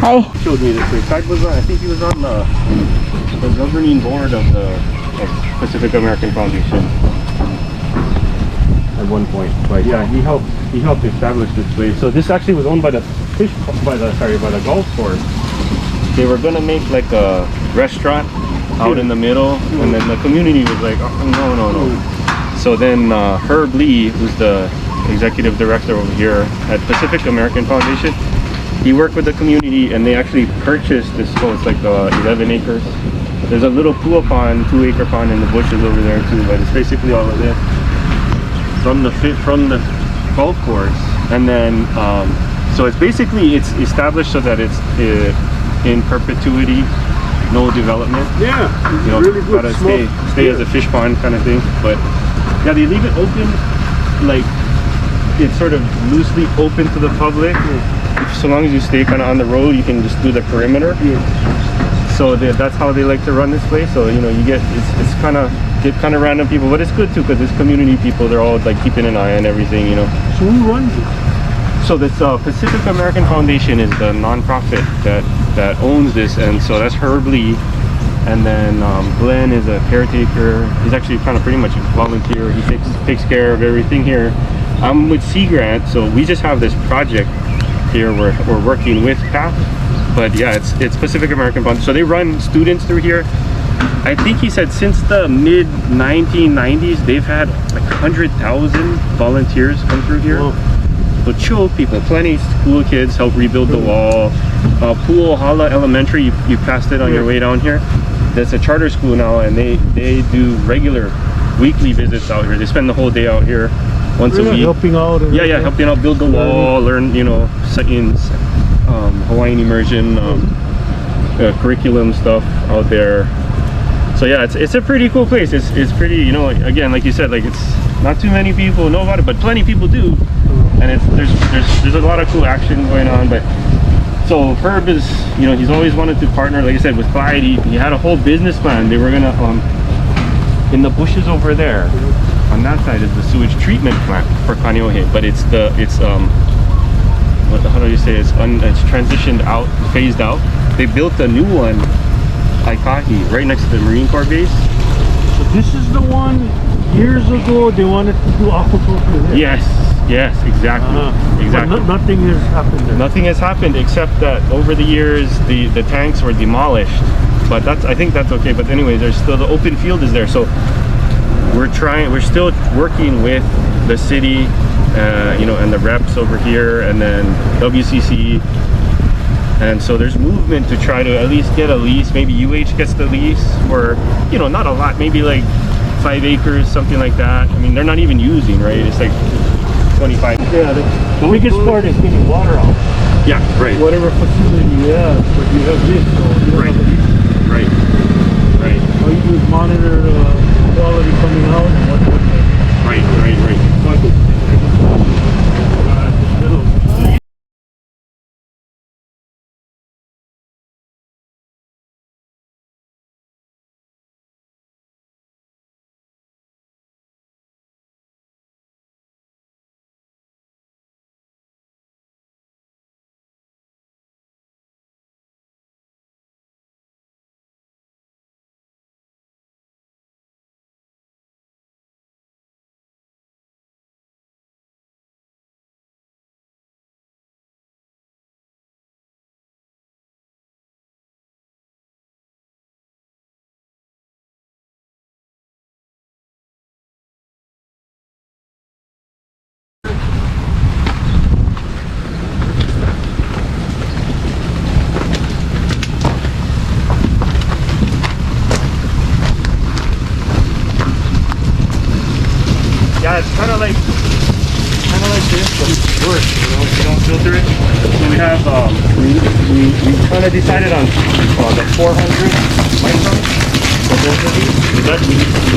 Hi. He showed me this place. I think he was on the governing board of the Pacific American Foundation at one point. But yeah, he helped establish this place. So this actually was owned by the golf course. They were gonna make like a restaurant out in the middle, and then the community was like, oh, no. So then Herb Lee, who's the executive director over here at Pacific American Foundation, he worked with the community and they actually purchased this. So it's like 11 acres. There's a little pool pond, 2-acre pond in the bushes over there too, but it's basically all of this from the golf course. And then so it's established so that it's in perpetuity, no development. Yeah, you know, really good. Gotta stay as a fish pond kind of thing. But yeah, they leave it open, like it's sort of loosely open to the public. So long as you stay kind of on the road, you can just do the perimeter. So that's how they like to run this place. So you know, you get it's kind of random people, but it's good too because it's community people. They're all like keeping an eye on everything, you know. So who runs it? So this Pacific American Foundation is the nonprofit that owns this, and so that's Herb Lee, and then Glenn is a caretaker. He's actually kind of pretty much a volunteer. He takes care of everything here. I'm with Sea Grant, so we just have this project here we're working with PATH, but yeah, it's Pacific American Foundation. So they run students through here. I think he said since the mid 1990s they've had like 100,000 volunteers come through here. Whoa. So chill people, plenty school kids help rebuild the wall. Pu'uhala Elementary, you passed it on your way down here. That's a charter school now, and they do regular weekly visits out here. They spend the whole day out here once a week. Helping out. Yeah, helping out build the wall, learn, you know, in Hawaiian immersion, curriculum stuff out there. So yeah, it's a pretty cool place. It's pretty, you know, again, like you said, like it's not too many people know about it, but plenty of people do. And there's a lot of cool action going on. But so Herb is, you know, he's always wanted to partner, like I said, with Clyde. He had a whole business plan. They were gonna in the bushes over there on that side is the sewage treatment plant for Kaneohe, but how do you say, it's transitioned out, phased out. They built a new one, Aikahi, right next to the Marine Corps base. So this is the one years ago they wanted to do aquaculture there. Yes, exactly. Exactly. But nothing has happened there. Nothing has happened except that over the years the tanks were demolished. But I think that's okay. But anyway, there's still the open field is there. So we're still working with the city, you know, and the reps over here, and then WCC. And so there's movement to try to at least get a lease. Maybe UH gets the lease for, you know, not a lot, maybe like 5 acres, something like that. I mean, they're not even using, right? It's like 25. Yeah, the biggest part is getting water out. Yeah, right. Whatever facility you have, but you have this, so you don't have a lease. Right. All you do is monitor the quality coming out and what. Right. Yeah, it's kind of like this, but it's worse. You know, we don't filter it. So we have we kind of decided on the 400 micron for both of these. We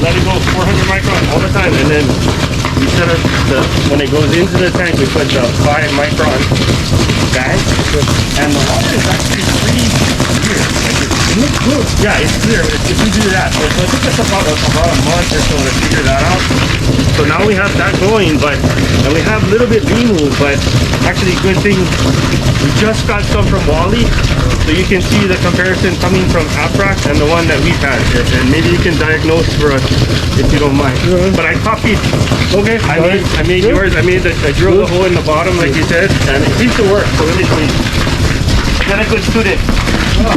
let it go 400 micron all the time, and then we set up when it goes into the tank, we put the 5 micron bag, and the water is actually pretty clear. Like looks good. Yeah, it's clear if we do that. So it took us about a month or so to figure that out. So now we have that going, and we have a little bit LIMU, but actually good thing, we just got some from Wally. So you can see the comparison coming from Afrak and the one that we've had. And maybe you can diagnose for us if you don't mind. But I copied. Okay. I made yours. I drilled a hole in the bottom like you said, and it seems to work. So let me show you. Been a good student. Yeah,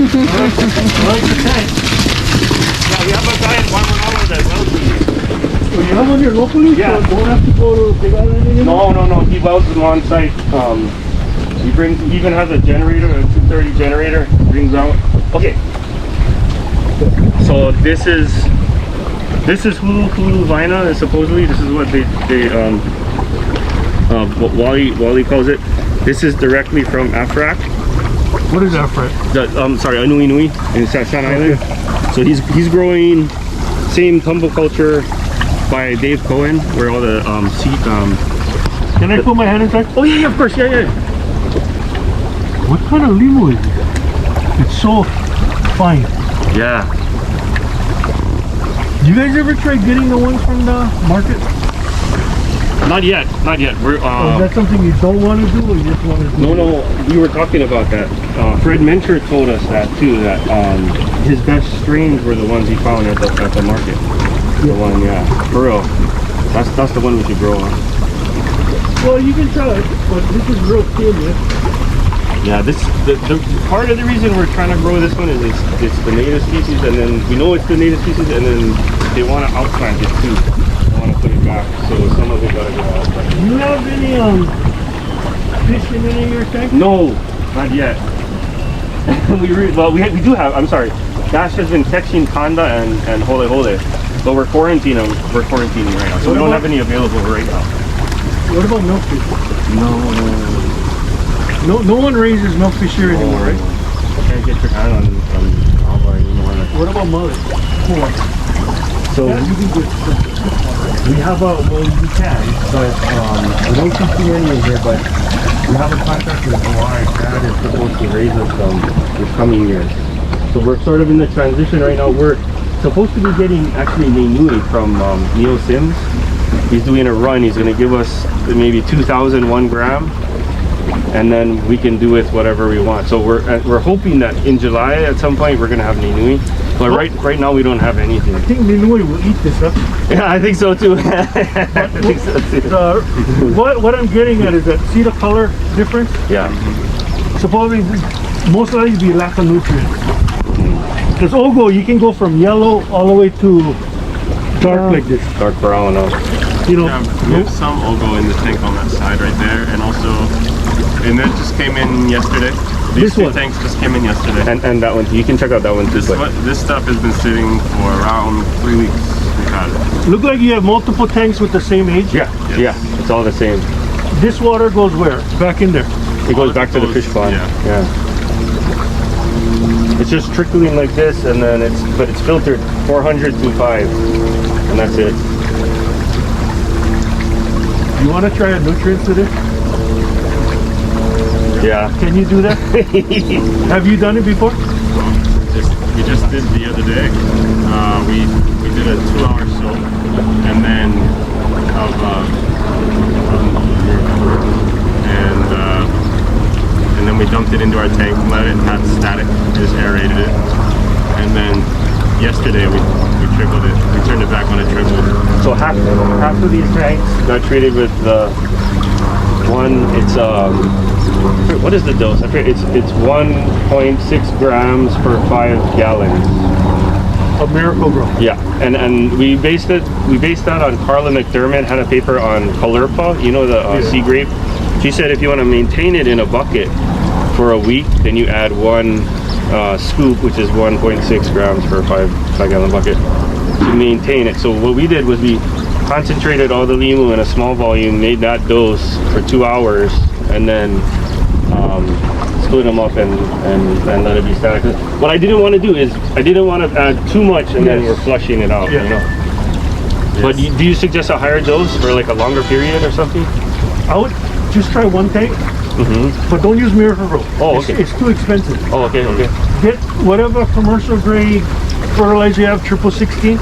we have a guy in Honolulu that welds with you. So you have one here locally? Yeah. So don't have to go to Big Island anymore? No. He welds them on site. He even has a generator, a 230 generator. Brings out. Okay. So this is Hulu Vina. Supposedly, this is what what Wally calls it. This is directly from Afrak. What is that, Fred? Sorry, Anui Nui in San Island. So he's growing same tumble culture by Dave Cohen, where all the seed. Can I put my hand inside? Oh yeah, of course, yeah. What kind of LIMU is it? It's so fine. Yeah. You guys ever try getting the ones from the market? Not yet. We're Or is that something you don't want to do, or you just want to do? No. We were talking about that. Fred Mentor told us that too. That his best strains were the ones he found at the market. The one, yeah, for real. That's the one we should grow on. Well, you can try it, but this is real thin, yeah. Yeah, the part of the reason we're trying to grow this one is it's the native species, and then we know it's the native species, and then they want to outplant it too. They want to put it back, so some of it gotta go out. Do you have any fish in any of your tanks? No, not yet. we do have. I'm sorry. Dash has been catching kanda and hole hole, but we're quarantining right now, so we don't have any available right now. What about milkfish? No one raises milkfish here anymore, right? Can't get your hand on alba anymore. What about mullet? Cool. So Yeah, you can get we have you can, but we don't see too many in here, but we have a contract with Hawaii that is supposed to raise us this coming year. So we're sort of in the transition right now. We're supposed to be getting actually Nenui from Neil Sims. He's doing a run. He's going to give us maybe 2,001 gram. And then we can do with whatever we want. So we're hoping that in July at some point we're gonna have Nenui, but right now we don't have anything. I think Nenui will eat this, huh? Yeah, I think so too. I think so too. What I'm getting at is that, see the color difference? Yeah. Supposedly, most likely be lack of nutrients. Because Ogo, you can go from yellow all the way to dark like this. Dark brown. You know, Yeah, we have some Ogo in the tank on that side right there, and also, and that just came in yesterday. These This two one? tanks just came in yesterday. And that one, you can check out that one too. This stuff has been sitting for around 3 weeks. We've had it. look like you have multiple tanks with the same age. Yeah, Yes. yeah, it's all the same. This water goes where? Back in there. It goes back to the fish pond. Yeah. It's just trickling like this, and then it's filtered 400 to 5, and that's it. You want to try a nutrients with it? Yeah. Can you do that? Have you done it before? We just did the other day. We did a 2-hour soak, and then and then we dumped it into our tank, let it have static, just aerated it, and then yesterday we trickled it. We turned it back on a trickle. So half of these tanks got treated with it's what is the dose? I forget. It's 1.6 grams per 5 gallons. A Miracle Grow. Yeah, and we based that on Carla McDermott had a paper on Calurpa, you know, the sea grape. She said if you want to maintain it in a bucket for a week, then you add 1 scoop, which is 1.6 grams per 5 gallon bucket to maintain it. So what we did was we concentrated all the LIMU in a small volume, made that dose for 2 hours, and then split them up and let it be static. What I didn't want to do is I didn't want to add too much and then we're flushing it out, you know. Yes. But do you suggest a higher dose for like a longer period or something? I would just try one tank but don't use Miracle-Gro. Oh, okay. It's too expensive. Oh, okay, okay. Get whatever commercial grade fertilizer you have, 1616.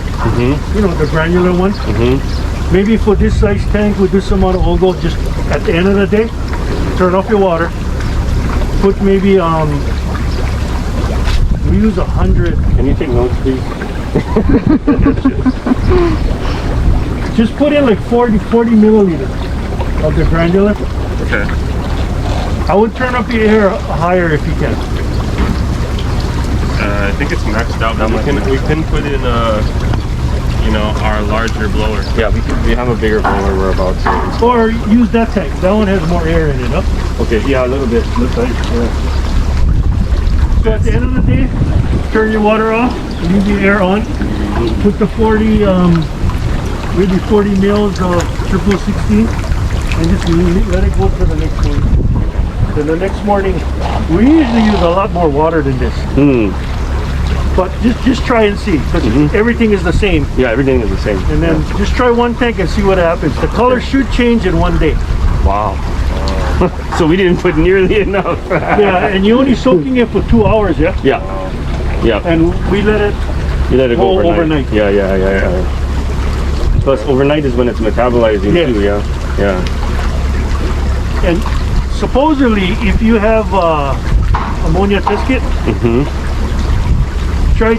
You know, the granular one. Maybe for this size tank with this amount of Ogo, just at the end of the day, turn off your water. Put maybe we use 100. Can you take notes, please? Just put in like 40 milliliters of the granular. Okay. I would turn up your air higher if you can. I think it's maxed out, but we can put in you know, our larger blower. Yeah, we have a bigger blower we're about to. Or use that tank. That one has more air in it, huh? Okay, yeah, a little bit. Looks like, yeah. So at the end of the day, turn your water off, leave the air on, put the 40, maybe 40 mils of 1616, and just let it go for the next morning. Then the next morning, we usually use a lot more water than this. But just try and see, because everything is the same. Yeah, everything is the same. And then just try one tank and see what happens. The color should change in one day. Wow. So we didn't put nearly enough. Yeah, and you're only soaking it for 2 hours, yeah? Yeah. Yeah. And we let it go overnight. Yeah. Plus overnight is when it's metabolizing too, yeah. And supposedly, if you have ammonia test kit, try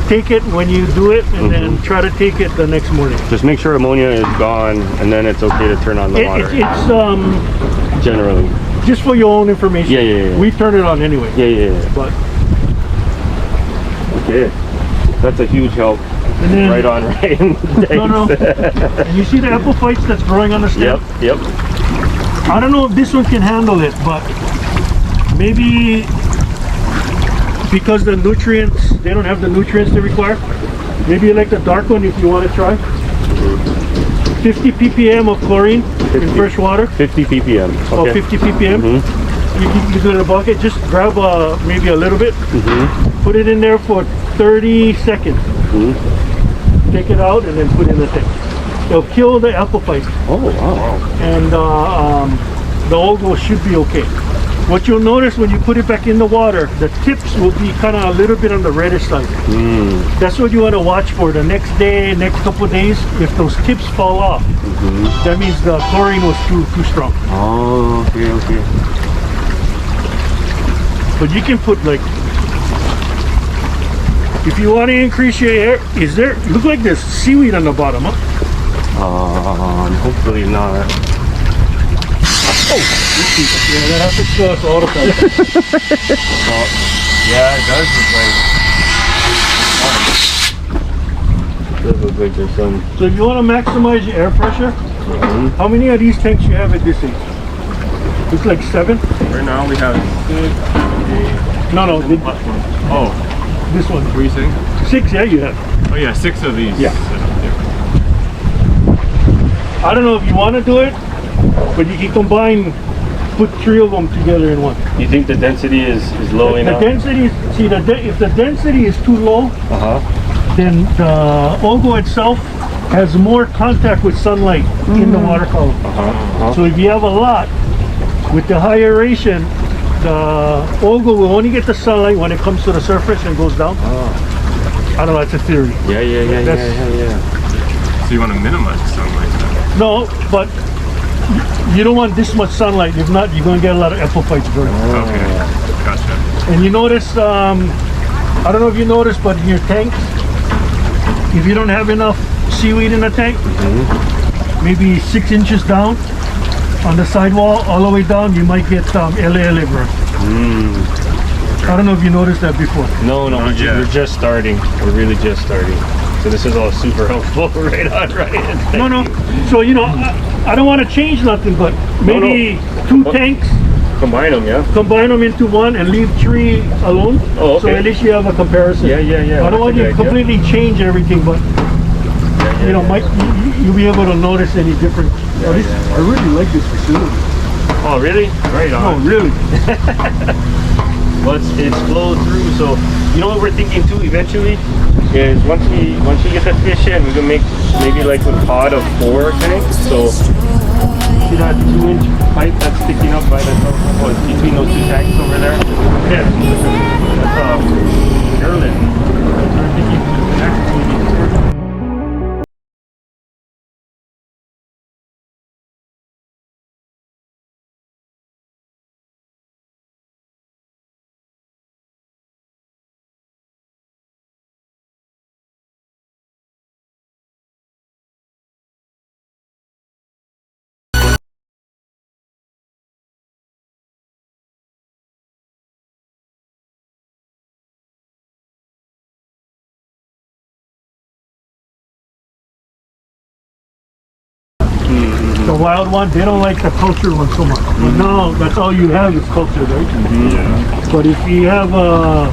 take it when you do it, and then try to take it the next morning. Just make sure ammonia is gone, and then it's okay to turn on the water. It's generally just for your own information. Yeah. We turn it on anyway. Yeah. But okay, that's a huge help. and then, Right on, right. No. And you see the apple fights that's growing on the stem? Yep. I don't know if this one can handle it, but maybe because the nutrients, they don't have the nutrients they require. Maybe you like the dark one if you want to try. 50 ppm of chlorine in fresh water. 50 ppm. Okay. Oh, 50 ppm. You do it in a bucket. Just grab maybe a little bit. Put it in there for 30 seconds. Take it out and then put it in the tank. It'll kill the apple fight. Oh wow. And the Ogo should be okay. What you'll notice when you put it back in the water, the tips will be kind of a little bit on the reddish side. That's what you want to watch for. The next day, next couple of days, if those tips fall off, that means the chlorine was too strong. Oh, okay. But you can put like, if you want to increase your air, look like there's seaweed on the bottom, huh? Hopefully not. Oh, yeah, that happens to us all the time. Yeah, it does look like there's some. So if you want to maximize your air pressure, how many of these tanks you have at this age? It's like 7? Right now we have 6, 8. No, Oh, this one. what are you saying? 6, yeah, you have. Oh yeah, 6 of these. Yeah. I don't know if you want to do it, but you can put 3 of them together in one. You think the density is low enough? The density, if the density is too low, then the Ogo itself has more contact with sunlight in the water column. So if you have a lot, with the high aeration, the Ogo will only get the sunlight when it comes to the surface and goes down. I don't know, that's a theory. Yeah. So you want to minimize the sunlight then? No, but you don't want this much sunlight. If not, you're going to get a lot of apple fights burning. Okay, gotcha. And you notice, I don't know if you noticed, but in your tanks, if you don't have enough seaweed in the tank, maybe 6 inches down on the sidewall, all the way down, you might get LA burn. I don't know if you noticed that before. No, we're just starting. We're really just starting. So this is all super helpful. Right on, right? No. So, I don't want to change nothing, but maybe 2 tanks. Combine them, yeah? Combine them into one and leave 3 alone. Oh, okay. So at least you have a comparison. Yeah. I don't want you to completely change everything, but you'll be able to notice any difference. I really like this facility. Oh, really? Right on. Oh, really? Well, it's flowed through, so you know what we're thinking too eventually? is once we get the fish in, we can make maybe like a pod of 4 tanks. So see that 2-inch pipe that's sticking up by the between those 2 tanks over there? Yeah, that's airlift. We're thinking to connect maybe to The wild one, they don't like the cultured one so much. But now that's all you have is cultured, right? yeah. But if you have a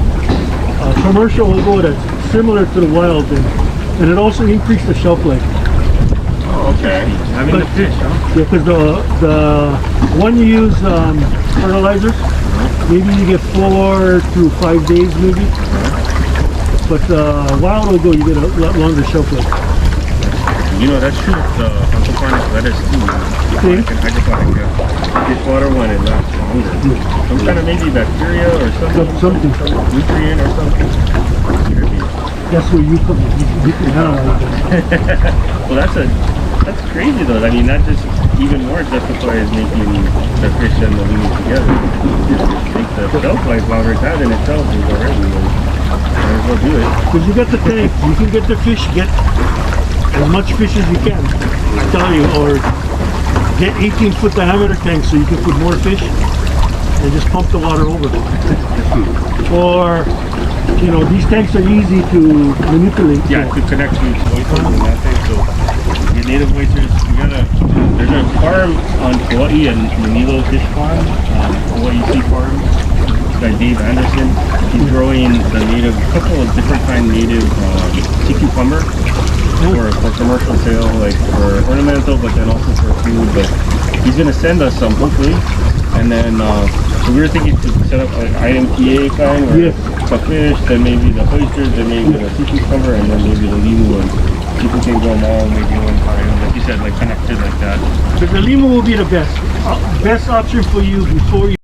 commercial logo that's similar to the wild, and it also increases the shelf life. Oh, okay. I mean the fish, huh? Yeah, because the one you use fertilizers, maybe you get 4 to 5 days maybe. But the wild logo, you get a lot longer shelf life. You know, that's true with the hydroponic lettuce too. Hydroponic dishwater one, it lasts longer. Some kind of maybe bacteria or something. Some nutrient or something. That's where you can analyze that. Well, that's crazy though. I mean, that just even more justifies making the fish and the LIMU together. Just make the shelf life longer. That in itself is already, might as well do it. Because you got the tank, you can get the fish, get as much fish as you can, I tell you, or get 18-foot diameter tanks so you can put more fish and just pump the water over. Or, you know, these tanks are easy to manipulate. Yeah, to connect to oysters and that thing. So your native oysters, there's a farm on Hawaii and Manilo Fishpond, Hawaii Sea Farm. This guy Dave Anderson, he's growing the native, a couple of different kind native sea cucumber. For commercial sale, like for ornamental, but then also for food. But he's gonna send us some hopefully, and then so we were thinking to set up like IMPA kind, where the fish, then maybe the oysters, then maybe the sea cucumber, and then maybe the LIMU, and people can go them all maybe one time, like you said, like connected like that. Because the LIMU will be the best option for you before you